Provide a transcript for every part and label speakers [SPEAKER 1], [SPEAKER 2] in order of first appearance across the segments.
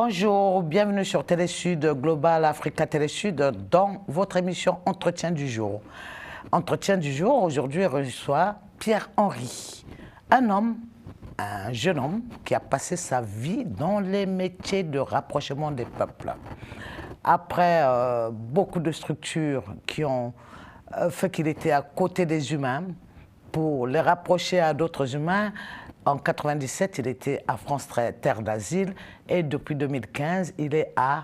[SPEAKER 1] Bonjour, bienvenue sur Télésud, Global Africa Télésud, dans votre émission Entretien du jour. Entretien du jour, aujourd'hui, reçoit Pierre-Henri, un jeune homme qui a passé sa vie dans les métiers de rapprochement des peuples. Après beaucoup de structures qui ont fait qu'il était à côté des humains, pour les rapprocher à d'autres humains, en 1997, il était à France Terre d'Asile et depuis 2015, il est à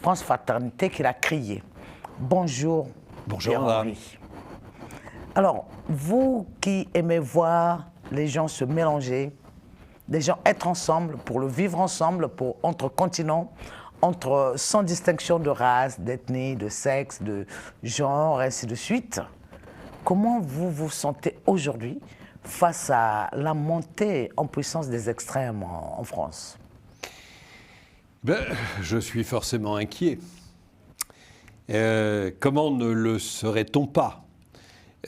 [SPEAKER 1] France Fraternité qu'il a créé. Bonjour.
[SPEAKER 2] Bonjour, madame.
[SPEAKER 1] Alors, vous qui aimez voir les gens se mélanger, les gens être ensemble, pour le vivre ensemble, entre continents, sans distinction de race, d'ethnie, de sexe, de genre, ainsi de suite, comment vous vous sentez aujourd'hui face à la montée en puissance des extrêmes en France?
[SPEAKER 2] Je suis forcément inquiet. Comment ne le serait-on pas?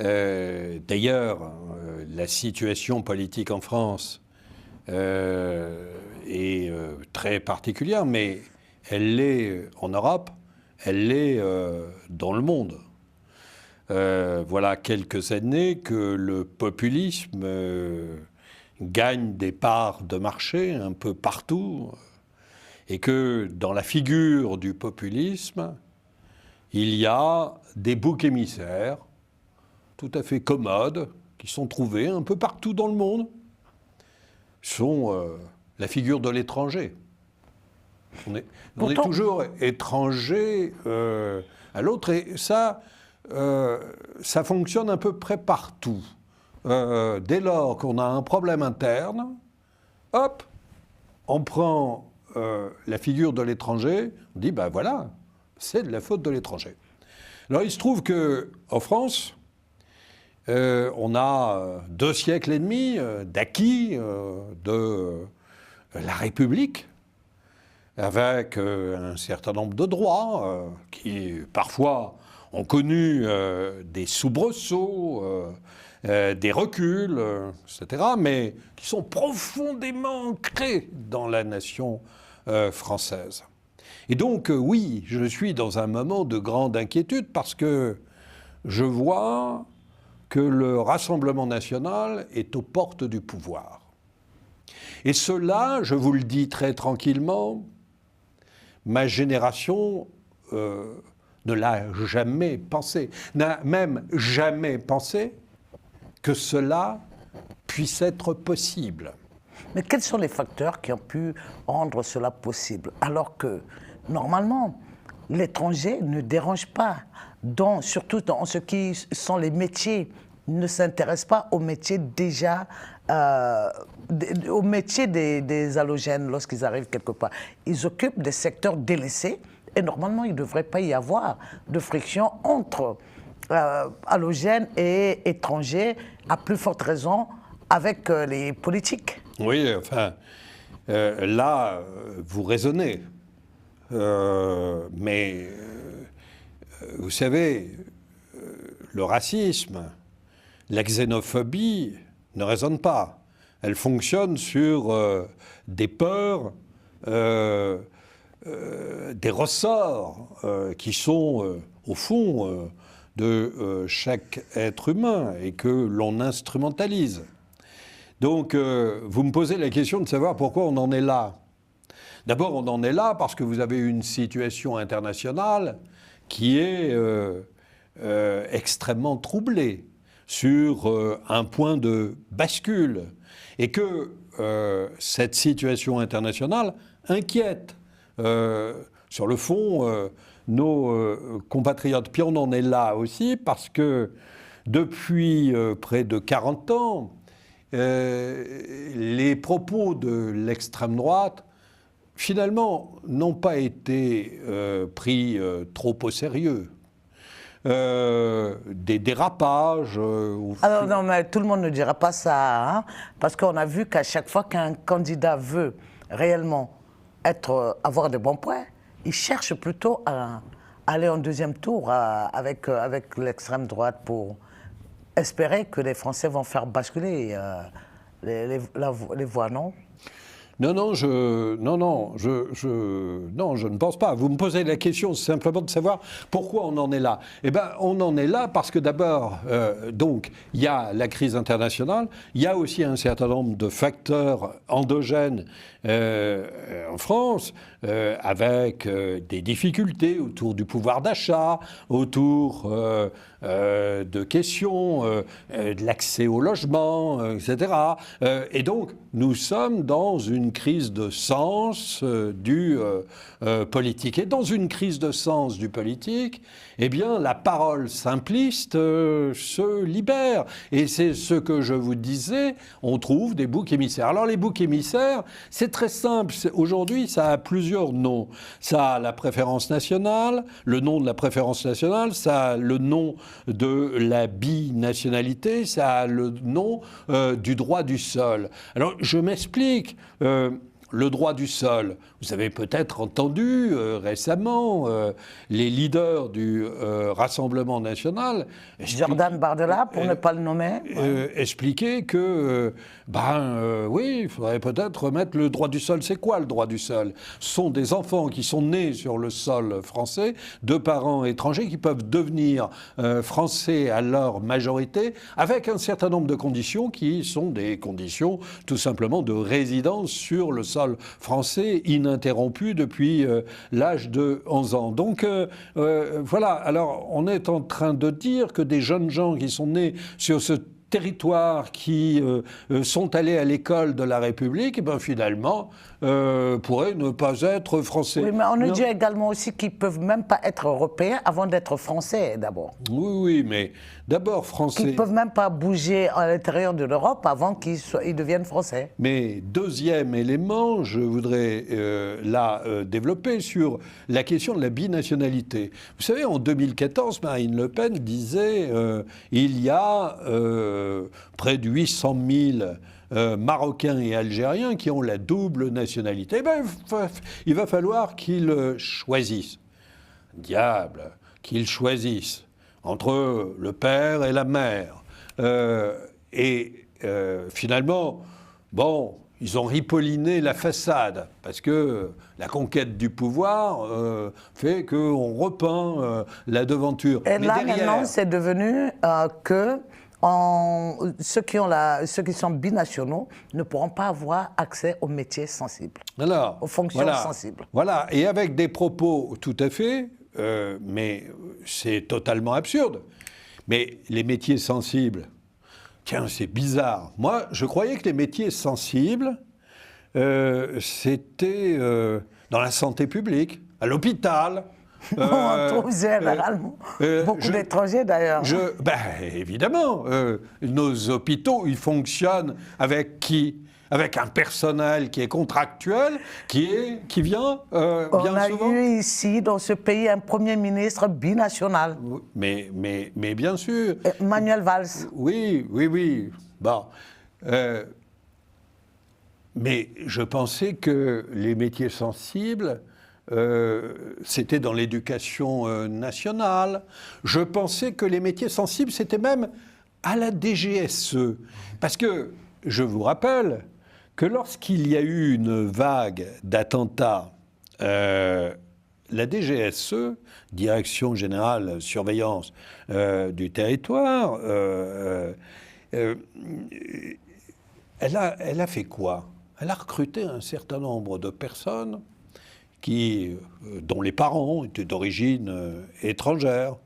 [SPEAKER 2] D'ailleurs, la situation politique en France est très particulière, mais elle l'est en Europe, elle l'est dans le monde. Voilà quelques années que le populisme gagne des parts de marché un peu partout et que dans la figure du populisme, il y a des boucs émissaires tout à fait commodes qui sont trouvés un peu partout dans le monde. Sont la figure de l'étranger. On est toujours étranger à l'autre et ça fonctionne à peu près partout. Dès lors qu'on a un problème interne, hop, on prend la figure de l'étranger, on dit, ben voilà, c'est de la faute de l'étranger. Alors il se trouve qu'en France, on a 2 siècles et demi d'acquis de la République, avec un certain nombre de droits qui, parfois, ont connu des soubresauts, des reculs, etc., mais qui sont profondément ancrés dans la nation française. Et donc, oui, je suis dans un moment de grande inquiétude parce que je vois que le Rassemblement national est aux portes du pouvoir. Et cela, je vous le dis très tranquillement, ma génération ne l'a jamais pensé, n'a même jamais pensé que cela puisse être possible.
[SPEAKER 1] Mais quels sont les facteurs qui ont pu rendre cela possible? Alors que, normalement, l'étranger ne dérange pas, surtout dans ce qui sont les métiers, ne s'intéresse pas aux métiers déjà, aux métiers des halogènes lorsqu'ils arrivent quelque part. Ils occupent des secteurs délaissés et normalement, il ne devrait pas y avoir de friction entre halogènes et étrangers, à plus forte raison avec les politiques.
[SPEAKER 2] Oui, enfin, là, vous raisonnez. Mais, vous savez, le racisme, la xénophobie ne raisonnent pas. Elles fonctionnent sur des peurs, des ressorts qui sont, au fond, de chaque être humain et que l'on instrumentalise. Donc, vous me posez la question de savoir pourquoi on en est là. D'abord, on en est là parce que vous avez une situation internationale qui est extrêmement troublée sur un point de bascule et que cette situation internationale inquiète sur le fond nos compatriotes. Puis on en est là aussi parce que depuis près de 40 ans, les propos de l'extrême droite, finalement, n'ont pas été pris trop au sérieux. Des dérapages.
[SPEAKER 1] Alors non, mais tout le monde ne dira pas ça, hein, parce qu'on a vu qu'à chaque fois qu'un candidat veut réellement avoir de bons points, il cherche plutôt à aller en deuxième tour avec l'extrême droite pour espérer que les Français vont faire basculer les voix, non?
[SPEAKER 2] Non, je ne pense pas. Vous me posez la question simplement de savoir pourquoi on en est là. Eh bien, on en est là parce que d'abord, donc, il y a la crise internationale, il y a aussi un certain nombre de facteurs endogènes en France, avec des difficultés autour du pouvoir d'achat, autour de questions de l'accès au logement, etc. Et donc, nous sommes dans une crise de sens du politique. Et dans une crise de sens du politique, eh bien, la parole simpliste se libère. Et c'est ce que je vous disais, on trouve des boucs émissaires. Alors, les boucs émissaires, c'est très simple. Aujourd'hui, ça a plusieurs noms. Ça a la préférence nationale, le nom de la préférence nationale, ça a le nom de la binationalité, ça a le nom du droit du sol. Alors, je m'explique. Le droit du sol. Vous avez peut-être entendu récemment les leaders du Rassemblement national
[SPEAKER 1] Jordan Bardella, pour ne pas le nommer.
[SPEAKER 2] Expliquer que, oui, il faudrait peut-être remettre le droit du sol. C'est quoi le droit du sol? Ce sont des enfants qui sont nés sur le sol français, de parents étrangers, qui peuvent devenir français à leur majorité, avec un certain nombre de conditions qui sont des conditions tout simplement de résidence sur le sol français ininterrompu depuis l'âge de 11 ans. Donc voilà, alors on est en train de dire que des jeunes gens qui sont nés sur ce territoire, qui sont allés à l'école de la République, et ben finalement pourraient ne pas être français.
[SPEAKER 1] Oui, mais on nous dit également aussi qu'ils ne peuvent même pas être européens avant d'être français d'abord.
[SPEAKER 2] Oui, mais d'abord français.
[SPEAKER 1] Qu'ils ne peuvent même pas bouger à l'intérieur de l'Europe avant qu'ils deviennent français.
[SPEAKER 2] Mais deuxième élément, je voudrais développer sur la question de la binationalité. Vous savez, en 2014, Marine Le Pen disait il y a près de 800 000 Marocains et Algériens qui ont la double nationalité. Eh ben, il va falloir qu'ils choisissent. Diable, qu'ils choisissent entre le père et la mère. Finalement, bon, ils ont ripolliné la façade, parce que la conquête du pouvoir fait qu'on repeint la devanture.
[SPEAKER 1] Et là, maintenant, c'est devenu que ceux qui sont binationaux ne pourront pas avoir accès aux métiers sensibles, aux fonctions sensibles.
[SPEAKER 2] Voilà, et avec des propos tout à fait, mais c'est totalement absurde. Mais les métiers sensibles, tiens, c'est bizarre. Moi, je croyais que les métiers sensibles, c'était dans la santé publique, à l'hôpital.
[SPEAKER 1] On trouve généralement beaucoup d'étrangers d'ailleurs.
[SPEAKER 2] Évidemment, nos hôpitaux, ils fonctionnent avec qui? Avec un personnel qui est contractuel, qui vient bien souvent.
[SPEAKER 1] On a eu ici, dans ce pays, un Premier ministre binational.
[SPEAKER 2] Mais bien sûr.
[SPEAKER 1] Manuel Valls.
[SPEAKER 2] Oui. Bon. Mais je pensais que les métiers sensibles, c'était dans l'éducation nationale. Je pensais que les métiers sensibles, c'était même à la DGSE. Parce que, je vous rappelle que lorsqu'il y a eu une vague d'attentats, la DGSE, Direction Générale Surveillance du Territoire, elle a fait quoi? Elle a recruté un certain nombre de personnes dont les parents étaient d'origine étrangère.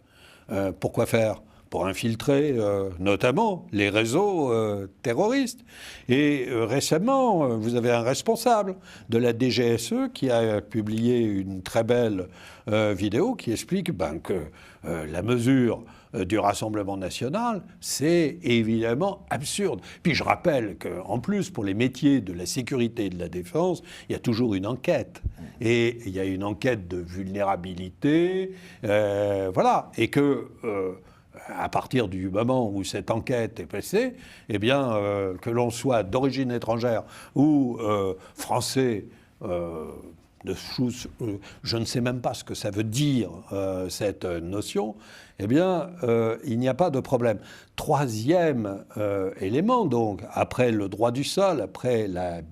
[SPEAKER 2] Pourquoi faire? Pour infiltrer notamment les réseaux terroristes. Et récemment, vous avez un responsable de la DGSE qui a publié une très belle vidéo qui explique que la mesure du Rassemblement national, c'est évidemment absurde. Puis je rappelle qu'en plus, pour les métiers de la sécurité et de la défense, il y a toujours une enquête. Et il y a une enquête de vulnérabilité, voilà. Et que... à partir du moment où cette enquête est passée, eh bien, que l'on soit d'origine étrangère ou français, je ne sais même pas ce que ça veut dire, cette notion, eh bien, il n'y a pas de problème. Troisième élément, donc, après le droit du sol, après la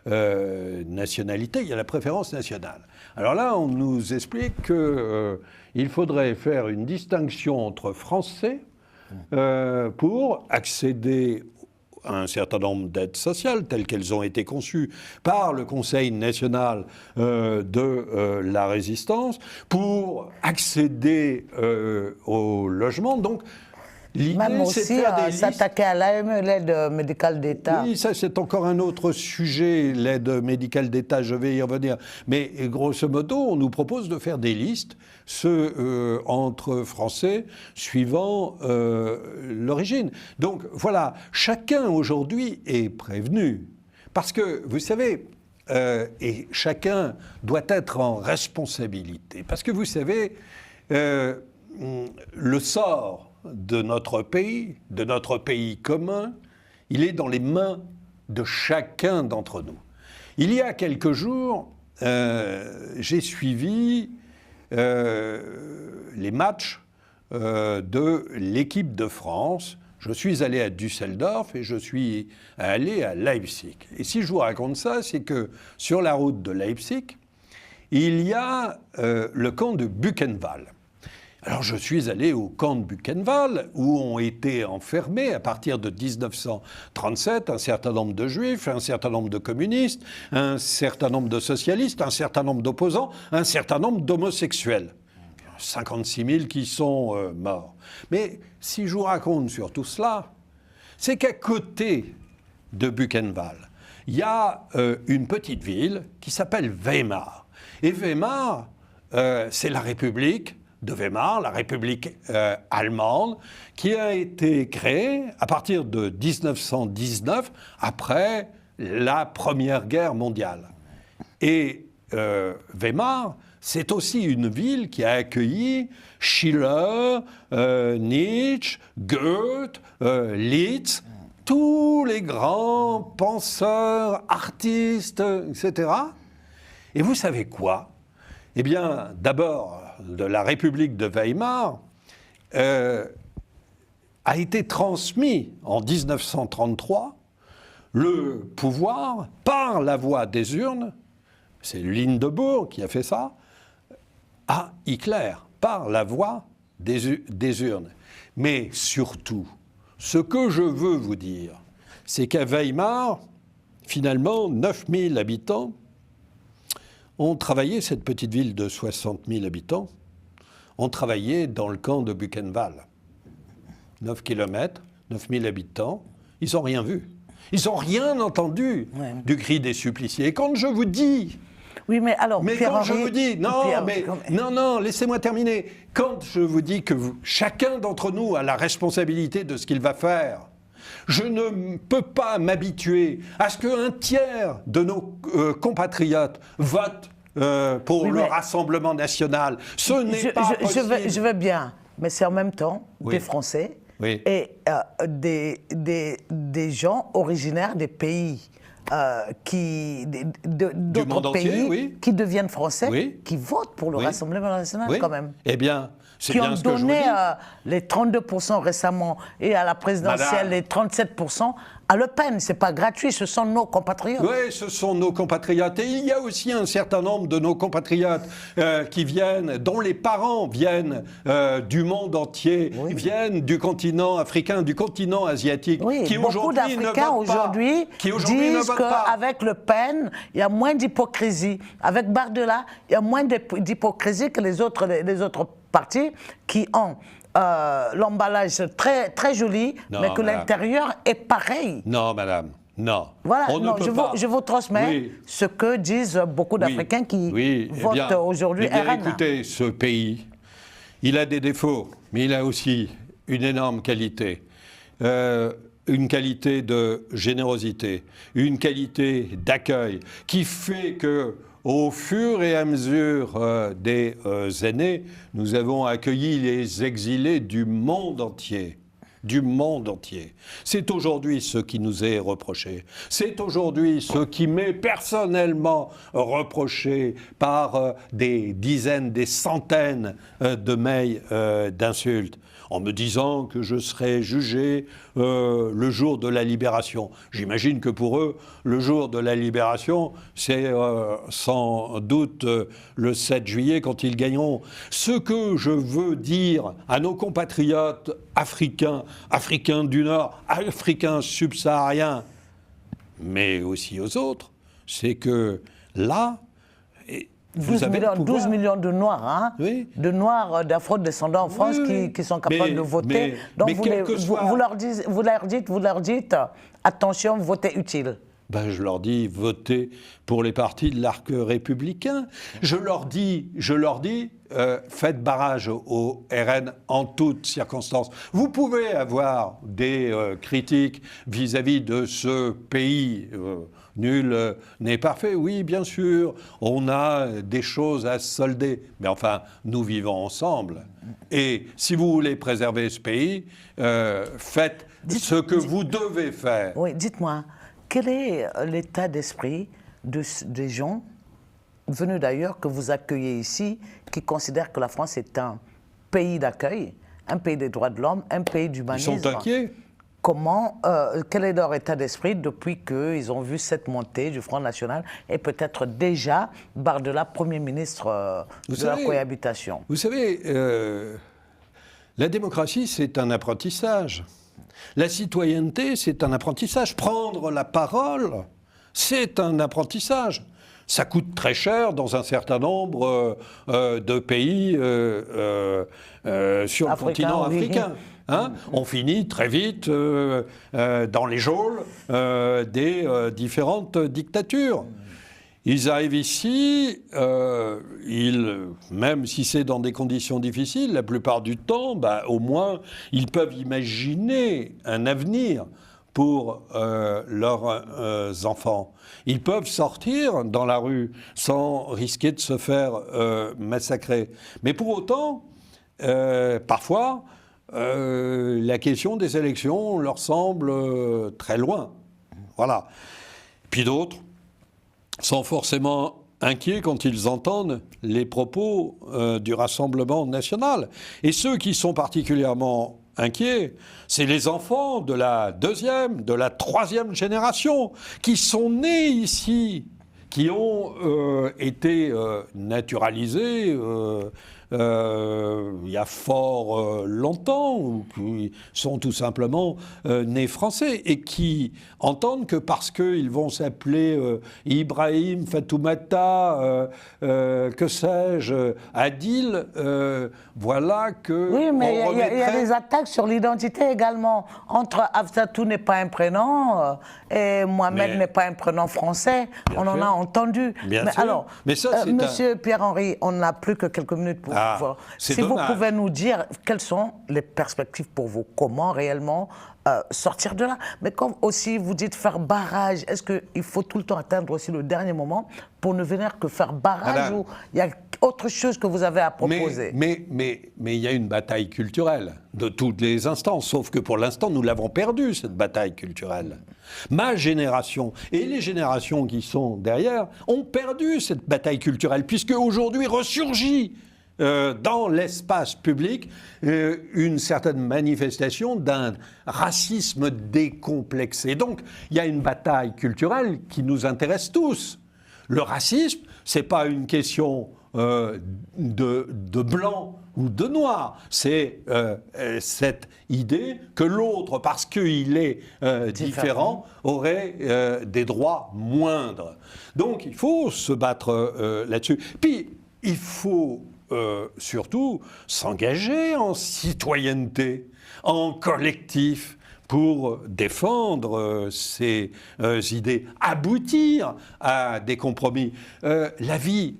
[SPEAKER 2] binationalité, il y a la préférence nationale. Alors là, on nous explique qu'il faudrait faire une distinction entre Français pour accéder un certain nombre d'aides sociales telles qu'elles ont été conçues par le Conseil national de la résistance, pour accéder au logement. Donc,
[SPEAKER 1] même aussi s'attaquer à l'AME, l'aide médicale d'État.
[SPEAKER 2] Oui, ça c'est encore un autre sujet, l'aide médicale d'État, je vais y revenir. Mais grosso modo, on nous propose de faire des listes, entre Français, suivant l'origine. Donc voilà, chacun aujourd'hui est prévenu. Parce que, vous savez, et chacun doit être en responsabilité. Parce que vous savez, le sort de notre pays commun, il est dans les mains de chacun d'entre nous. Il y a quelques jours, j'ai suivi les matchs de l'équipe de France. Je suis allé à Düsseldorf et je suis allé à Leipzig. Et si je vous raconte ça, c'est que sur la route de Leipzig, il y a le camp de Buchenwald. Alors je suis allé au camp de Buchenwald où ont été enfermés à partir de 1937 un certain nombre de juifs, un certain nombre de communistes, un certain nombre de socialistes, un certain nombre d'opposants, un certain nombre d'homosexuels. 56 000 qui sont morts. Mais si je vous raconte sur tout cela, c'est qu'à côté de Buchenwald, il y a une petite ville qui s'appelle Weimar. Et Weimar, c'est la République de Weimar, la République allemande, qui a été créée à partir de 1919, après la Première Guerre mondiale. Et Weimar, c'est aussi une ville qui a accueilli Schiller, Nietzsche, Goethe, Liszt, tous les grands penseurs, artistes, etc. Et vous savez quoi ? Eh bien, d'abord, de la République de Weimar a été transmis en 1933 le pouvoir par la voie des urnes, c'est Hindenburg qui a fait ça, à Hitler, par la voie des urnes. Mais surtout, ce que je veux vous dire, c'est qu'à Weimar, finalement, 9000 habitants ont travaillé, cette petite ville de 60 000 habitants, ont travaillé dans le camp de Buchenwald. 9 km, 9000 habitants, ils n'ont rien vu. Ils n'ont rien entendu du cri des suppliciés. Et quand je vous dis...
[SPEAKER 1] Oui, mais alors,
[SPEAKER 2] quand je vous dis... Non, laissez-moi terminer. Quand je vous dis que chacun d'entre nous a la responsabilité de ce qu'il va faire, je ne peux pas m'habituer à ce qu'un tiers de nos compatriotes votent pour le Rassemblement national. Ce n'est pas possible.
[SPEAKER 1] Je veux bien, mais c'est en même temps des Français et des gens originaires des pays d'autres pays qui deviennent français, qui votent pour le Rassemblement national quand même.
[SPEAKER 2] Eh bien,
[SPEAKER 1] qui ont donné les 32% récemment et à la présidentielle les 37% à Le Pen. Ce n'est pas gratuit, ce sont nos compatriotes.
[SPEAKER 2] Oui, ce sont nos compatriotes. Et il y a aussi un certain nombre de nos compatriotes qui viennent, dont les parents viennent du monde entier, viennent du continent africain, du continent asiatique, qui
[SPEAKER 1] beaucoup d'Africains aujourd'hui disent qu'avec Le Pen, il y a moins d'hypocrisie. Avec Bardella, il y a moins d'hypocrisie que les autres partis qui ont l'emballage très, très joli, mais que l'intérieur est pareil.
[SPEAKER 2] Non, madame, non.
[SPEAKER 1] Voilà, je vous transmets ce que disent beaucoup d'Africains qui votent aujourd'hui RN.
[SPEAKER 2] Écoutez, ce pays, il a des défauts, mais il a aussi une énorme qualité. Une qualité de générosité, une qualité d'accueil, qui fait que au fur et à mesure des années, nous avons accueilli les exilés du monde entier. du monde entier. C'est aujourd'hui ce qui nous est reproché. C'est aujourd'hui ce qui m'est personnellement reproché par des dizaines, des centaines de mails d'insultes, en me disant que je serais jugé le jour de la libération. J'imagine que pour eux, le jour de la libération, c'est sans doute le 7 juillet quand ils gagneront. Ce que je veux dire à nos compatriotes africains, africains du Nord, africains subsahariens, mais aussi aux autres, c'est que là, vous avez
[SPEAKER 1] 12 millions de Noirs, hein,
[SPEAKER 2] oui.
[SPEAKER 1] De Noirs d'afro-descendants en France qui sont capables de voter. Donc vous leur dites, attention, votez utile.
[SPEAKER 2] Ben, je leur dis, votez pour les partis de l'arc républicain. Je leur dis, faites barrage au RN en toutes circonstances. Vous pouvez avoir des critiques vis-à-vis de ce pays. Nul n'est parfait, oui, bien sûr. On a des choses à solder. Mais enfin, nous vivons ensemble. Et si vous voulez préserver ce pays, faites ce que vous devez faire.
[SPEAKER 1] Oui, dites-moi. Quel est l'état d'esprit des gens venus d'ailleurs que vous accueillez ici, qui considèrent que la France est un pays d'accueil, un pays des droits de l'homme, un pays d'humanisme?
[SPEAKER 2] Ils sont inquiets.
[SPEAKER 1] Quel est leur état d'esprit depuis qu'ils ont vu cette montée du Front National et peut-être déjà Bardella, Premier ministre de la cohabitation?
[SPEAKER 2] Vous savez, la démocratie, c'est un apprentissage. La citoyenneté, c'est un apprentissage. Prendre la parole, c'est un apprentissage. Ça coûte très cher dans un certain nombre de pays sur le continent africain. Hein? On finit très vite dans les geôles des différentes dictatures. Ils arrivent ici, même si c'est dans des conditions difficiles, la plupart du temps, au moins, ils peuvent imaginer un avenir pour leurs enfants. Ils peuvent sortir dans la rue sans risquer de se faire massacrer. Mais pour autant, parfois, la question des élections leur semble très loin. Voilà. Puis d'autres sont forcément inquiets quand ils entendent les propos du Rassemblement national. Et ceux qui sont particulièrement inquiets, c'est les enfants de la deuxième, de la troisième génération, qui sont nés ici, qui ont été naturalisés il y a fort longtemps, ou qui sont tout simplement nés français, et qui entendent que parce qu'ils vont s'appeler Ibrahim, Fatoumata, que sais-je, Adil, voilà que...
[SPEAKER 1] Oui, mais il y a des attaques sur l'identité également. Entre Afzatou n'est pas un prénom et Mohamed n'est pas un prénom français. On en a entendu.
[SPEAKER 2] Bien sûr.
[SPEAKER 1] Alors,
[SPEAKER 2] mais ça,
[SPEAKER 1] Monsieur Pierre-Henri, on n'a plus que quelques minutes pour vous. Si vous pouvez nous dire quelles sont les perspectives pour vous, comment réellement sortir de là. Mais comme aussi vous dites faire barrage, est-ce qu'il faut tout le temps attendre aussi le dernier moment pour ne venir que faire barrage, ou il y a autre chose que vous avez à proposer?
[SPEAKER 2] Mais il y a une bataille culturelle de toutes les instances, sauf que pour l'instant nous l'avons perdue, cette bataille culturelle. Ma génération et les générations qui sont derrière ont perdu cette bataille culturelle, puisque aujourd'hui ressurgit dans l'espace public une certaine manifestation d'un racisme décomplexé. Donc il y a une bataille culturelle qui nous intéresse tous. Le racisme, c'est pas une question de blanc ou de noir, c'est cette idée que l'autre, parce qu'il est différent, aurait des droits moindres. Donc il faut se battre là-dessus. Puis il faut surtout s'engager en citoyenneté, en collectif, pour défendre ces idées, aboutir à des compromis. La vie,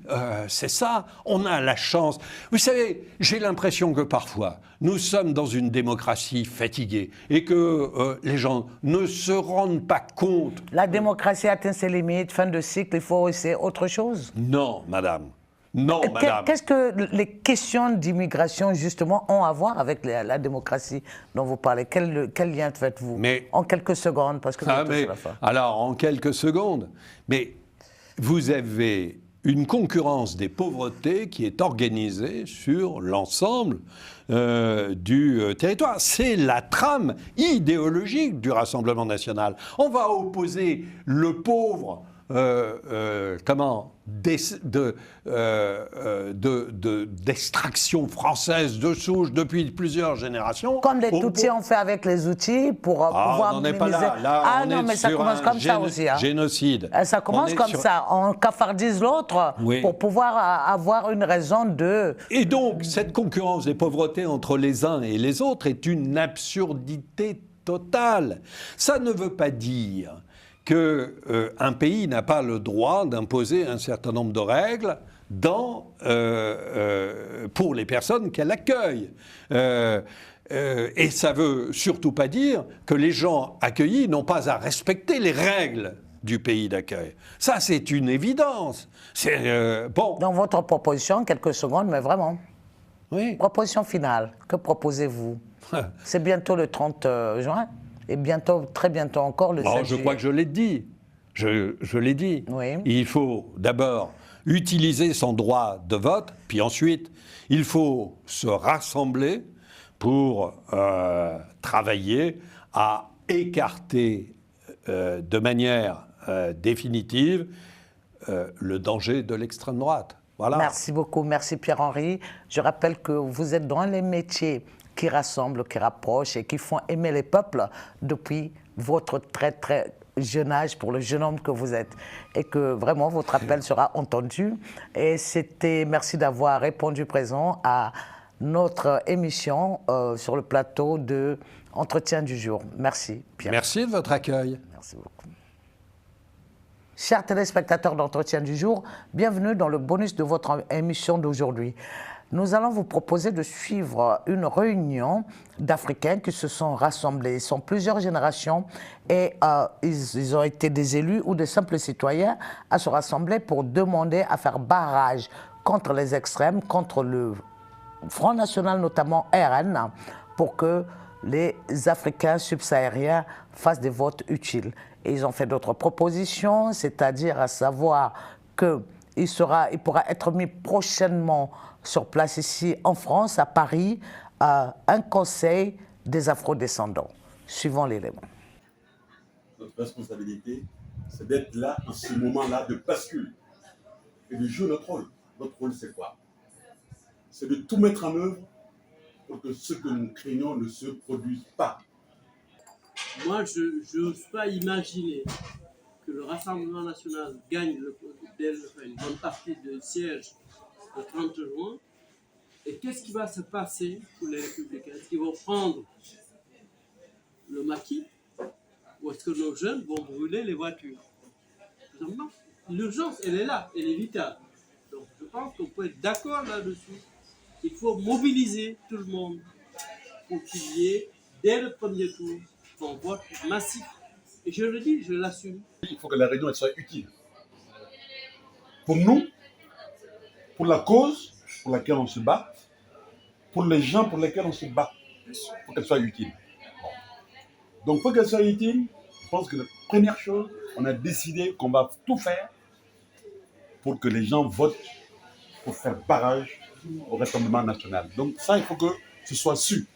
[SPEAKER 2] c'est ça, on a la chance. Vous savez, j'ai l'impression que parfois, nous sommes dans une démocratie fatiguée et que les gens ne se rendent pas compte.
[SPEAKER 1] La démocratie atteint ses limites, fin de cycle, il faut essayer autre chose?
[SPEAKER 2] Non, madame. Non, madame.
[SPEAKER 1] Qu'est-ce que les questions d'immigration, justement, ont à voir avec la démocratie dont vous parlez? Quel lien faites-vous? En quelques secondes, parce que bientôt c'est la fin.
[SPEAKER 2] Alors, en quelques secondes, mais vous avez une concurrence des pauvretés qui est organisée sur l'ensemble du territoire. C'est la trame idéologique du Rassemblement national. On va opposer le pauvre d'extraction française de souche depuis plusieurs générations.
[SPEAKER 1] Comme les Tutsis ont fait avec les outils pour pouvoir minimiser.
[SPEAKER 2] On n'est pas là.
[SPEAKER 1] Non, mais ça commence comme ça aussi.
[SPEAKER 2] Génocide.
[SPEAKER 1] Ça commence comme ça. On cafardise l'autre pour pouvoir avoir une raison de...
[SPEAKER 2] Et donc, cette concurrence des pauvretés entre les uns et les autres est une absurdité totale. Ça ne veut pas dire qu'un pays n'a pas le droit d'imposer un certain nombre de règles pour les personnes qu'elle accueille. Et ça ne veut surtout pas dire que les gens accueillis n'ont pas à respecter les règles du pays d'accueil. Ça, c'est une évidence. Bon.
[SPEAKER 1] Dans votre proposition, quelques secondes, mais vraiment.
[SPEAKER 2] Oui.
[SPEAKER 1] Proposition finale, que proposez-vous? C'est bientôt le 30 juin. Et bientôt, très bientôt encore, le 7 juillet.
[SPEAKER 2] Je crois que je l'ai dit. Je l'ai dit.
[SPEAKER 1] Oui.
[SPEAKER 2] Il faut d'abord utiliser son droit de vote, puis ensuite, il faut se rassembler pour travailler à écarter de manière définitive le danger de l'extrême droite. Voilà.
[SPEAKER 1] Merci beaucoup. Merci Pierre-Henri. Je rappelle que vous êtes dans les métiers qui rassemblent, qui rapprochent et qui font aimer les peuples depuis votre très très jeune âge, pour le jeune homme que vous êtes. Et que vraiment votre appel sera entendu. Et merci d'avoir répondu présent à notre émission sur le plateau de Entretien du jour. Merci Pierre.
[SPEAKER 2] Merci de votre accueil.
[SPEAKER 1] Merci beaucoup. Chers téléspectateurs d'Entretien du jour, bienvenue dans le bonus de votre émission d'aujourd'hui. Nous allons vous proposer de suivre une réunion d'Africains qui se sont rassemblés. Ils sont plusieurs générations et ils ont été des élus ou des simples citoyens à se rassembler pour demander à faire barrage contre les extrêmes, contre le Front National, notamment RN, pour que les Africains subsahariens fassent des votes utiles. Et ils ont fait d'autres propositions, c'est-à-dire à savoir qu'il pourra être mis prochainement sur place ici en France, à Paris, un conseil des afrodescendants. Suivons l'élément.
[SPEAKER 3] Notre responsabilité, c'est d'être là, en ce moment-là, de bascule et de jouer notre rôle. Notre rôle, c'est quoi? C'est de tout mettre en œuvre pour que ce que nous craignons ne se produise pas.
[SPEAKER 4] Moi, je n'ose pas imaginer que le Rassemblement national gagne une bonne partie de sièges le 30 juin. Et qu'est-ce qui va se passer pour les Républicains? Est-ce qu'ils vont prendre le maquis ou est-ce que nos jeunes vont brûler les voitures? L'urgence, elle est là, elle est vitale. Donc, je pense qu'on peut être d'accord là-dessus. Il faut mobiliser tout le monde pour qu'il y ait, dès le premier tour, un vote massif. Et je le dis, je l'assume.
[SPEAKER 3] Il faut que la réunion elle soit utile. Pour nous, pour la cause pour laquelle on se bat, pour les gens pour lesquels on se bat. Il faut qu'elle soit utile. Donc, pour qu'elle soit utile, je pense que la première chose, on a décidé qu'on va tout faire pour que les gens votent pour faire barrage au Rassemblement national. Donc ça, il faut que ce soit su.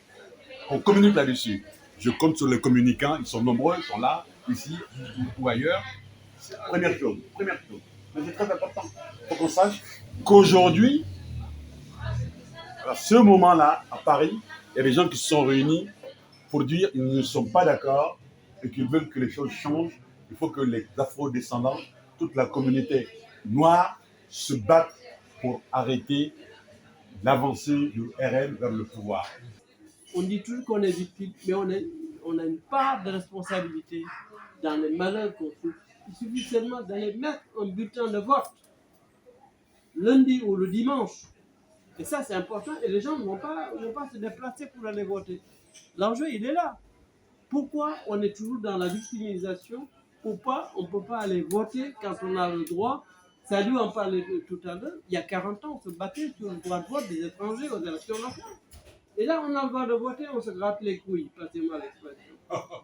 [SPEAKER 3] On communique là-dessus. Je compte sur les communicants, ils sont nombreux, ils sont là, ici ou ailleurs. Première chose. Mais c'est très important. Il faut qu'on sache qu'aujourd'hui, à ce moment-là, à Paris, il y a des gens qui se sont réunis pour dire qu'ils ne sont pas d'accord et qu'ils veulent que les choses changent. Il faut que les afro-descendants, toute la communauté noire, se battent pour arrêter l'avancée du RN vers le pouvoir.
[SPEAKER 4] On dit toujours qu'on est victime, mais on a une part de responsabilité dans les malheurs qu'on fait. Il suffit seulement d'aller mettre un bulletin de vote lundi ou le dimanche. Et ça, c'est important. Et les gens ne vont pas se déplacer pour aller voter. L'enjeu, il est là. Pourquoi on est toujours dans la victimisation? Pourquoi on ne peut pas aller voter quand on a le droit? Sadou en parlait tout à l'heure, il y a 40 ans, on se battait sur le droit de vote des étrangers aux élections locales. Et là, on a le droit de voter, on se gratte les couilles, passez-moi l'expression.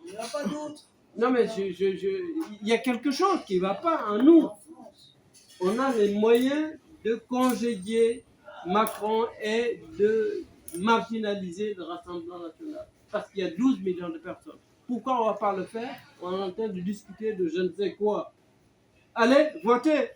[SPEAKER 5] Il n'y en a pas d'autre.
[SPEAKER 4] Non, mais il y a quelque chose qui ne va pas en nous. On a les moyens de congédier Macron et de marginaliser le Rassemblement national. Parce qu'il y a 12 millions de personnes. Pourquoi on ne va pas le faire? On est en train de discuter de je ne sais quoi. Allez, votez!